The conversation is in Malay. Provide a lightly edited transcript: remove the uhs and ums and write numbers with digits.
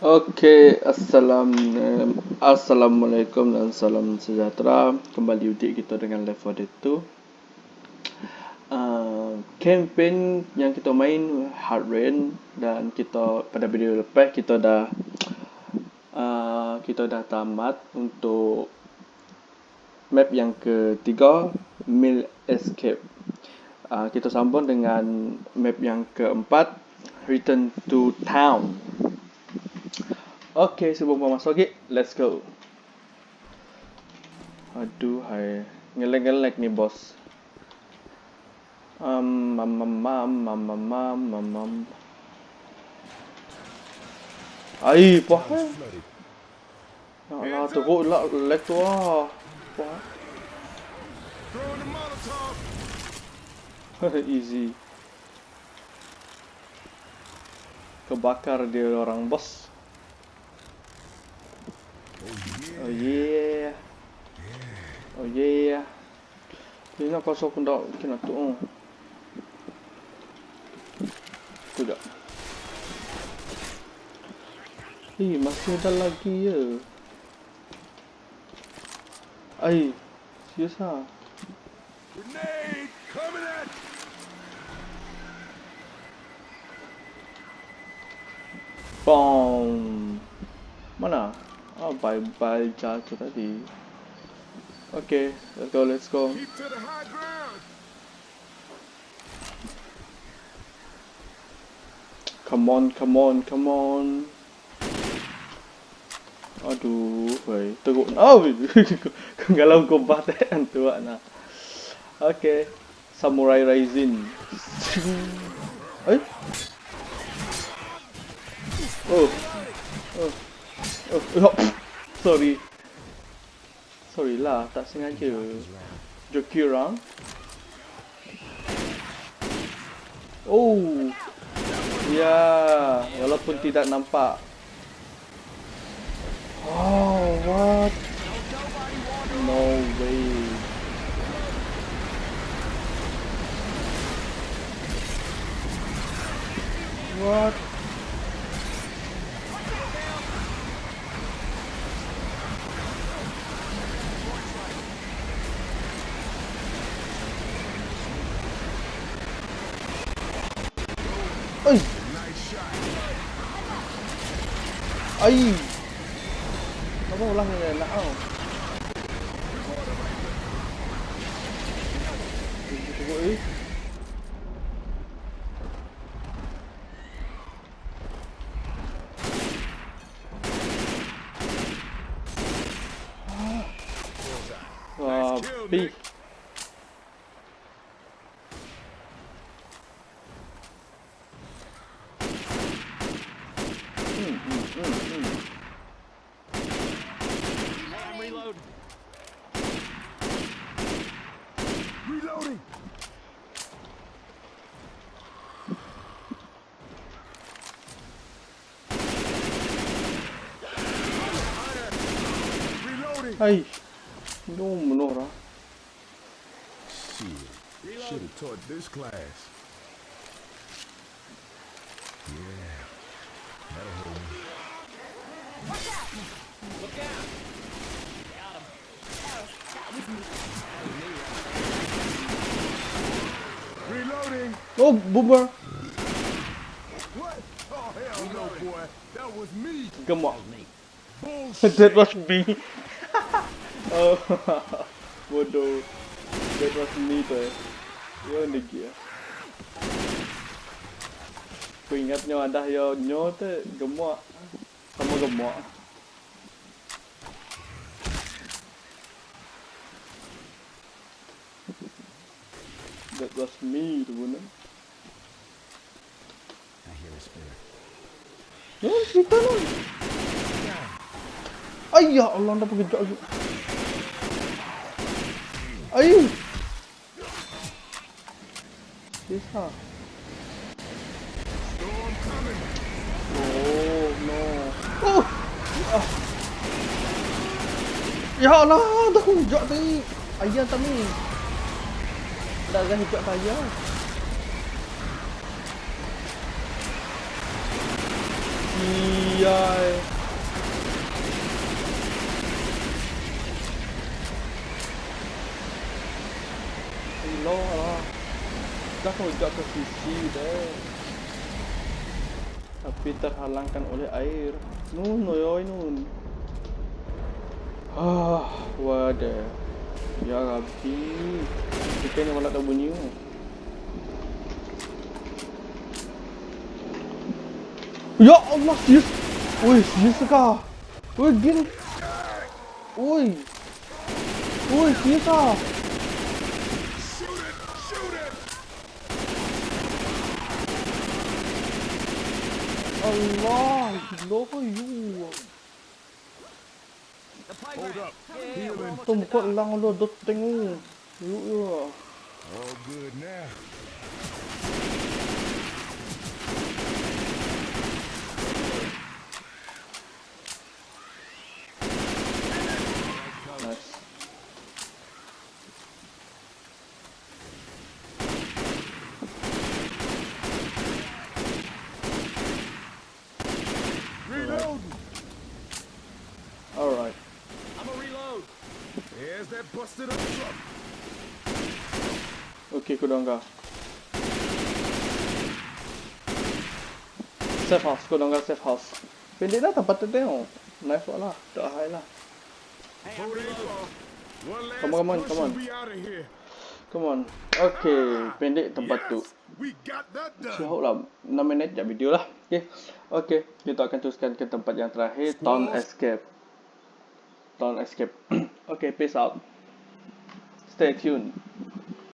Okey, Assalamualaikum dan salam sejahtera. Kembali udik kita dengan Left 4 Dead 2. Campaign yang kita main Hard Rain, dan kita pada video lepas kita dah tamat untuk map yang ketiga, Mill Escape. Kita sambung dengan map yang keempat, Return to Town. Okay, sebelum masuk lagi, let's go. Aduh, hai. Ngelek-ngelek nih, bos. Ai, apa? Ya Allah, teruk lah lag tu ah. Apa? Easy. Kebakar dia orang, bos. Oh yeah. Oh yeah. Ini nak pasal aku nak kena tu. Tidak. Masih ada lagi ya. Ai, serius ah. Grenade coming at. Boom. Mana? Bye-bye jatuh tadi. Okay, let's go. Keep to the high ground. Come on. Aduh, weh, teruk. Kalau kau baten tu nak. Okay, Samurai Rising. Oh. Sorry lah, tak sengaja. Joki orang. Oh. Ya, walaupun tidak nampak. Oh, what? No way. What? Ai. Apa ulang ni nak tau. Tengok ni. Wah, pi. Reloading. Reloading. Hai. Menora. Shit. Should have taught this class. Yeah. That'll hold me. Look out! Got him. Reloading. Oh, boomer. What? Oh hell no, boy. That was me. Come on. Bullshit. That was me. Oh, bodoh. That was me tu. Yo lagi ya. Aku ingatnya ada yo nyo tu gemuk. Sama gemuk. That was me tu guna. I hear a spirit. Ya, kita lah. Ay, ya Allah, dah pergi jauh. Ay. Bisa. Storm coming. Oh, no. Oh. Ya Allah, dah hujak tadi. Ayah tadi. Dah hujak saya. Iya. hojak ke sisi deh. Tapi terhalangkan oleh air. Nun, oi nun. Wadah. Ya Rabbi. Kita ni malah tak bunyi. Ya Allah, serius. Woi, serius kah? Woi, gini. Woi. Woi, serius kah? Shoot it! Shoot it! Allah, logo you. The Hold playground. up. Yeah, we're Healing. almost Tum at the kot top. lang lo dot tengu. You. All good now. Nice. Reloading. Alright. I'm gonna reload. There's that busted up truck. Okay, kau dah enggak. Safe house, kau dah enggak safe house. Pendek dah tempat tu tengok. Nice lah. Tak high lah. Hey, Go I'm they reloading. far. One last Come on, push come on. and we out of here. Come on. Okay, pendek tempat tu. Yes, we got that done. So, lah 6 minit je video lah. Okay, kita akan teruskan ke tempat yang terakhir, Town Escape. Town Escape. Okay, peace out. Stay tuned.